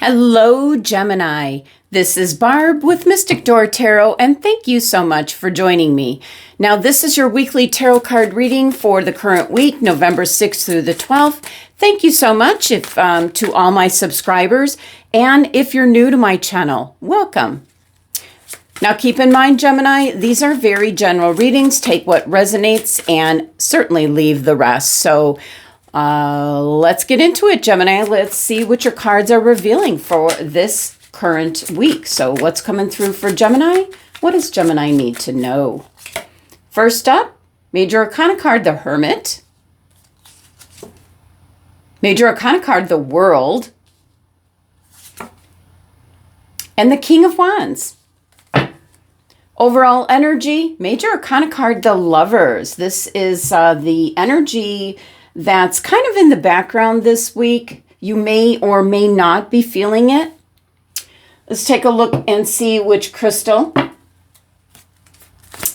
Hello, Gemini. This is Barb with Mystic Door Tarot, and thank you so much for joining me. Now, this is your weekly tarot card reading for the current week, November 6th through the 12th. Thank you so much to all my subscribers, and if you're new to my channel, welcome. Now, keep in mind, Gemini, these are very general readings. Take what resonates and certainly leave the rest. So let's get into it, Gemini. Let's see what your cards are revealing for this current week. So what's coming through for Gemini? What does Gemini need to know? First up, Major Arcana card, the Hermit. Major Arcana card, the World. And the King of Wands. Overall energy, Major Arcana card, the Lovers. This is the energy that's kind of in the background this week. You may or may not be feeling it. Let's take a look and see which crystal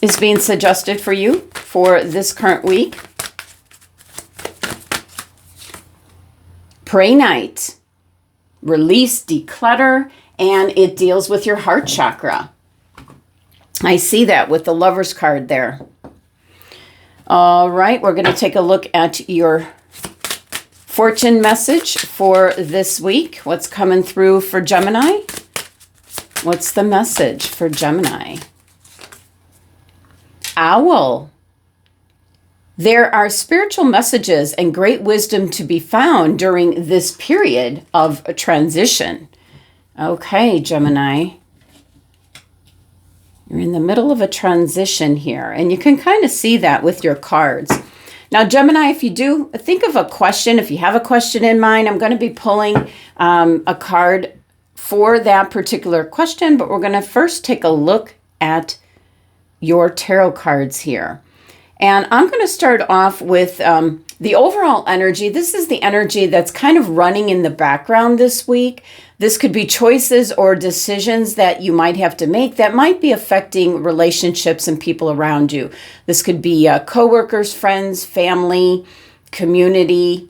is being suggested for you for this current week. Pray Night, release, declutter, and it deals with your heart chakra. I see that with the Lovers card there. All right, we're going to take a look at your fortune message for this week. What's coming through for Gemini? What's the message for Gemini? Owl. There are spiritual messages and great wisdom to be found during this period of a transition. Okay, Gemini. You're in the middle of a transition here, and you can kind of see that with your cards. Now, Gemini, if you do, think of a question. If you have a question in mind, I'm going to be pulling a card for that particular question, but we're going to first take a look at your tarot cards here. And I'm going to start off with the overall energy. This is the energy that's kind of running in the background this week. This could be choices or decisions that you might have to make that might be affecting relationships and people around you. This could be coworkers, friends, family, community,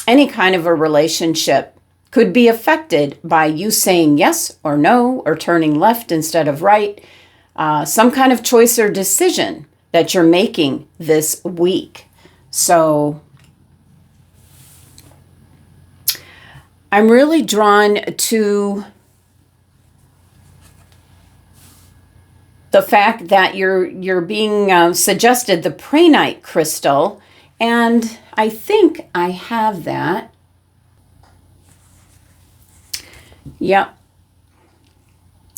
any kind of a relationship could be affected by you saying yes or no or turning left instead of right. Some kind of choice or decision that you're making this week. So I'm really drawn to the fact that you're being suggested the Pray Night crystal, and I think I have that. Yep.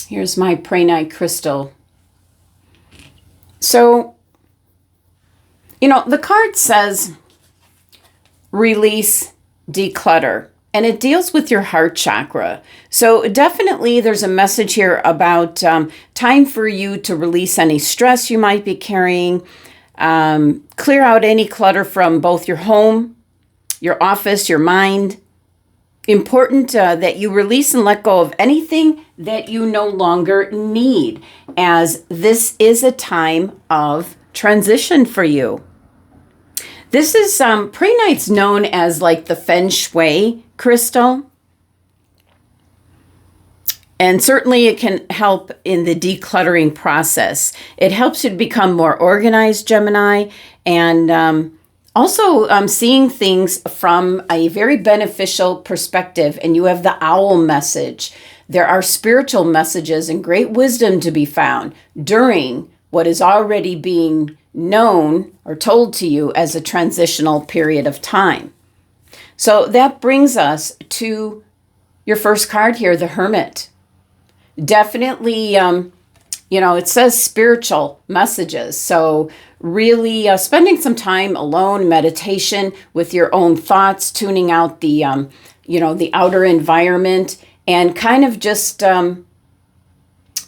Here's my Pray Night crystal. So, you know, the card says release, declutter, and it deals with your heart chakra. So definitely there's a message here about time for you to release any stress you might be carrying, clear out any clutter from both your home, your office, your mind. Important that you release and let go of anything that you no longer need, as this is a time of transition for you. This is, Pray Night's known as like the Feng Shui crystal. And certainly it can help in the decluttering process. It helps you to become more organized, Gemini, and also seeing things from a very beneficial perspective. And you have the owl message. There are spiritual messages and great wisdom to be found during what is already being known or told to you as a transitional period of time. So that brings us to your first card here, the Hermit. Definitely, it says spiritual messages. So really spending some time alone, meditation with your own thoughts, tuning out the outer environment, and kind of just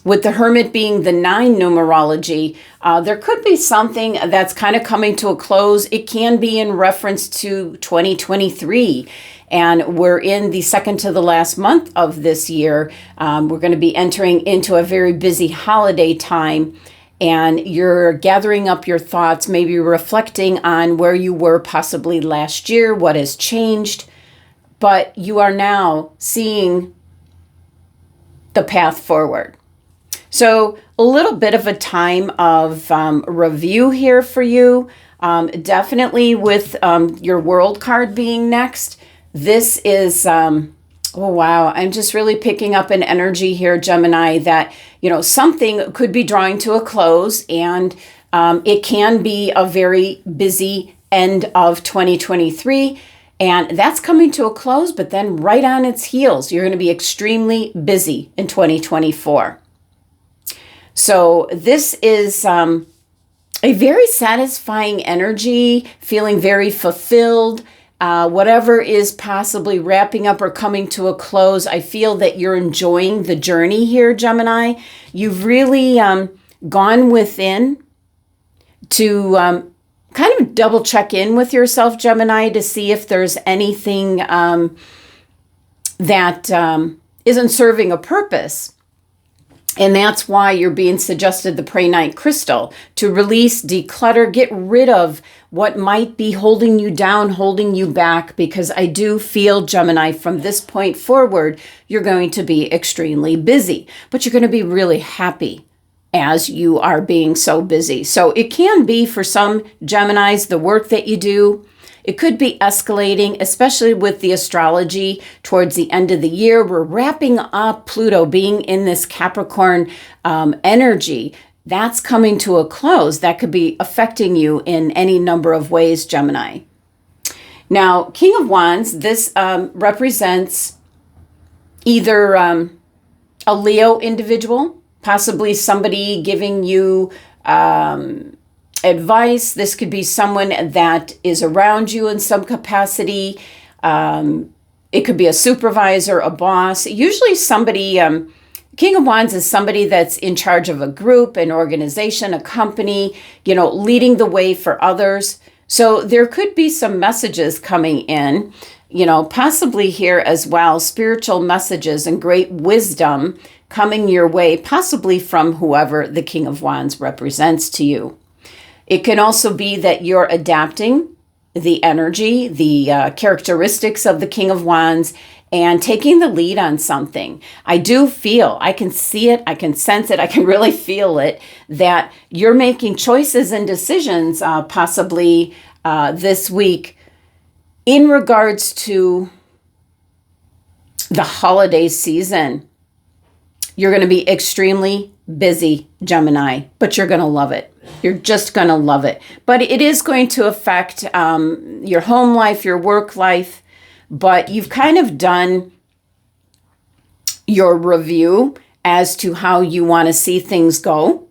with the Hermit being the 9 numerology, there could be something that's kind of coming to a close. It can be in reference to 2023. And we're in the second to the last month of this year. We're going to be entering into a very busy holiday time. And you're gathering up your thoughts, maybe reflecting on where you were possibly last year, what has changed. But you are now seeing the path forward. So a little bit of a time of review here for you. Definitely with your world card being next. This is, oh wow, I'm just really picking up an energy here, Gemini, that, something could be drawing to a close, and it can be a very busy end of 2023. And that's coming to a close, but then right on its heels, you're going to be extremely busy in 2024. So this is a very satisfying energy, feeling very fulfilled. Whatever is possibly wrapping up or coming to a close, I feel that you're enjoying the journey here, Gemini. You've really gone within to kind of double check in with yourself, Gemini, to see if there's anything that isn't serving a purpose. And that's why you're being suggested the Prehnite crystal, to release, declutter, get rid of what might be holding you down, holding you back, because I do feel, Gemini, from this point forward, you're going to be extremely busy, but you're going to be really happy as you are being so busy. So it can be, for some Geminis, the work that you do. It could be escalating, especially with the astrology towards the end of the year. We're wrapping up Pluto being in this Capricorn energy. That's coming to a close. That could be affecting you in any number of ways, Gemini. Now, King of Wands, this represents either a Leo individual, possibly somebody giving you advice. This could be someone that is around you in some capacity. It could be a supervisor, a boss. Usually somebody, King of Wands is somebody that's in charge of a group, an organization, a company, leading the way for others. So there could be some messages coming in, possibly here as well, spiritual messages and great wisdom coming your way, possibly from whoever the King of Wands represents to you. It can also be that you're adapting the energy, the characteristics of the King of Wands, and taking the lead on something. I do feel, I can see it, I can sense it, I can really feel it, that you're making choices and decisions possibly this week in regards to the holiday season. You're going to be extremely busy, Gemini, but you're going to love it. You're just going to love it. But it is going to affect your home life, your work life, but you've kind of done your review as to how you want to see things go.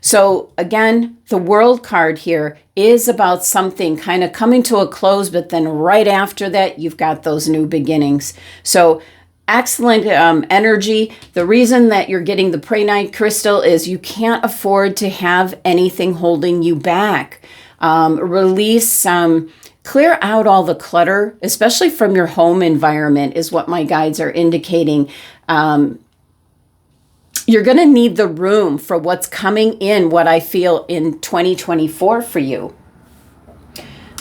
So again, the World card here is about something kind of coming to a close, but then right after that, you've got those new beginnings. So excellent energy. The reason that you're getting the Prehnite crystal is you can't afford to have anything holding you back. Release, clear out all the clutter, especially from your home environment, is what my guides are indicating. You're going to need the room for what's coming in, what I feel in 2024 for you.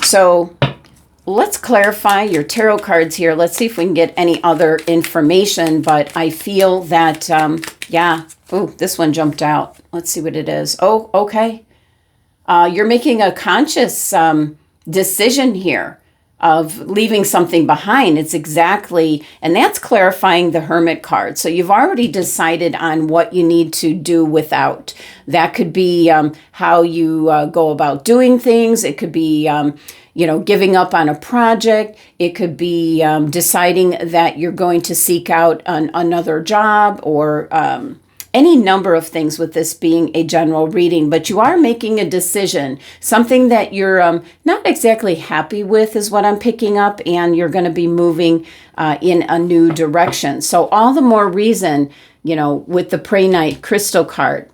So let's clarify your tarot cards here. Let's see if we can get any other information, but I feel that, yeah. Oh, this one jumped out. Let's see what it is. Oh, okay. You're making a conscious decision here of leaving something behind. It's exactly, and that's clarifying the Hermit card. So you've already decided on what you need to do without. That could be how you go about doing things. It could be giving up on a project. It could be deciding that you're going to seek out another job, or any number of things with this being a general reading. But you are making a decision, something that you're not exactly happy with is what I'm picking up, and you're going to be moving in a new direction. So all the more reason, with the Prehnite crystal card,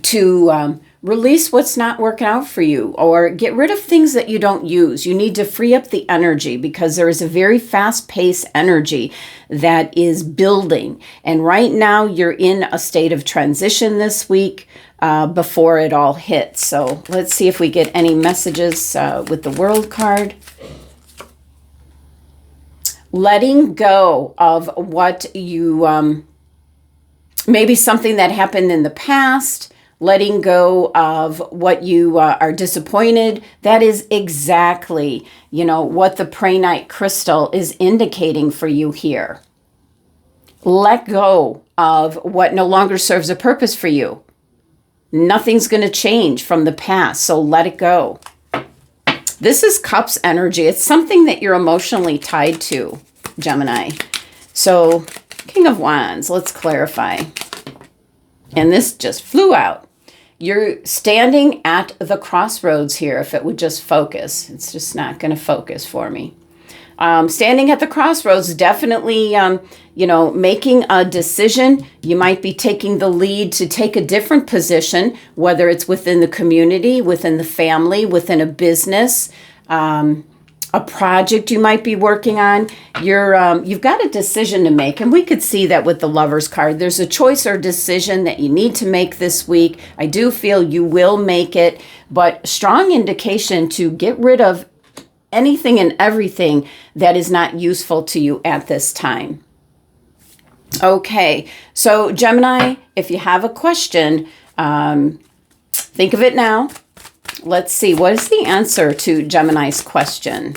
to release what's not working out for you, or get rid of things that you don't use. You need to free up the energy, because there is a very fast-paced energy that is building. And right now you're in a state of transition this week before it all hits. So let's see if we get any messages with the World card. Letting go of what you maybe something that happened in the past, letting go of what you are disappointed. That is exactly, what the Prehnite crystal is indicating for you here. Let go of what no longer serves a purpose for you. Nothing's going to change from the past, so let it go. This is Cups energy. It's something that you're emotionally tied to, Gemini. So, King of Wands, let's clarify. And this just flew out. You're standing at the crossroads here. If it would just focus. It's just not going to focus for me. Standing at the crossroads, definitely, making a decision. You might be taking the lead to take a different position, whether it's within the community, within the family, within a business, a project you might be working on. You've got a decision to make, and we could see that with the Lovers card. There's a choice or decision that you need to make this week. I do feel you will make it, but strong indication to get rid of anything and everything that is not useful to you at this time. Okay, so Gemini, if you have a question, think of it now. Let's see, what is the answer to Gemini's question?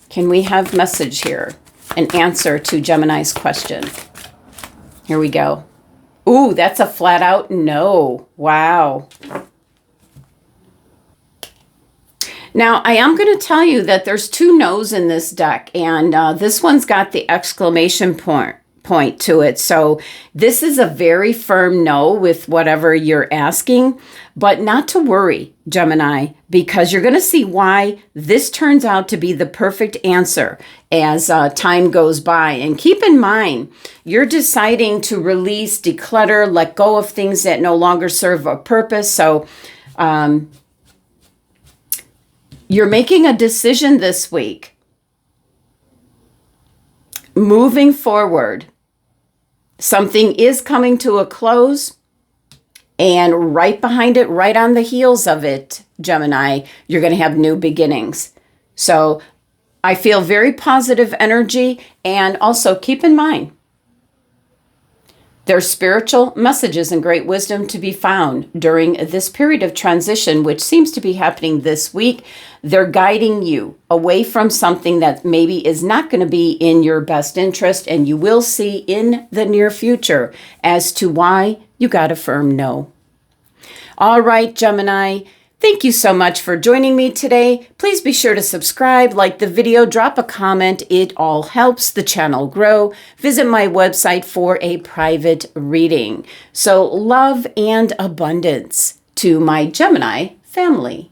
Can we have message here? An answer to Gemini's question. Here we go. Ooh, that's a flat out no. Wow. Now, I am going to tell you that there's 2 no's in this deck, and this one's got the exclamation point to it. So this is a very firm no with whatever you're asking, but not to worry, Gemini, because you're going to see why this turns out to be the perfect answer as time goes by. And keep in mind, you're deciding to release, declutter, let go of things that no longer serve a purpose. So, you're making a decision this week. Moving forward, something is coming to a close, and right behind it, right on the heels of it, Gemini, you're going to have new beginnings. So I feel very positive energy, and also keep in mind, there's spiritual messages and great wisdom to be found during this period of transition, which seems to be happening this week. They're guiding you away from something that maybe is not going to be in your best interest, and you will see in the near future as to why you got a firm no. All right, Gemini. Thank you so much for joining me today. Please be sure to subscribe, like the video, drop a comment. It all helps the channel grow. Visit my website for a private reading. So love and abundance to my Gemini family.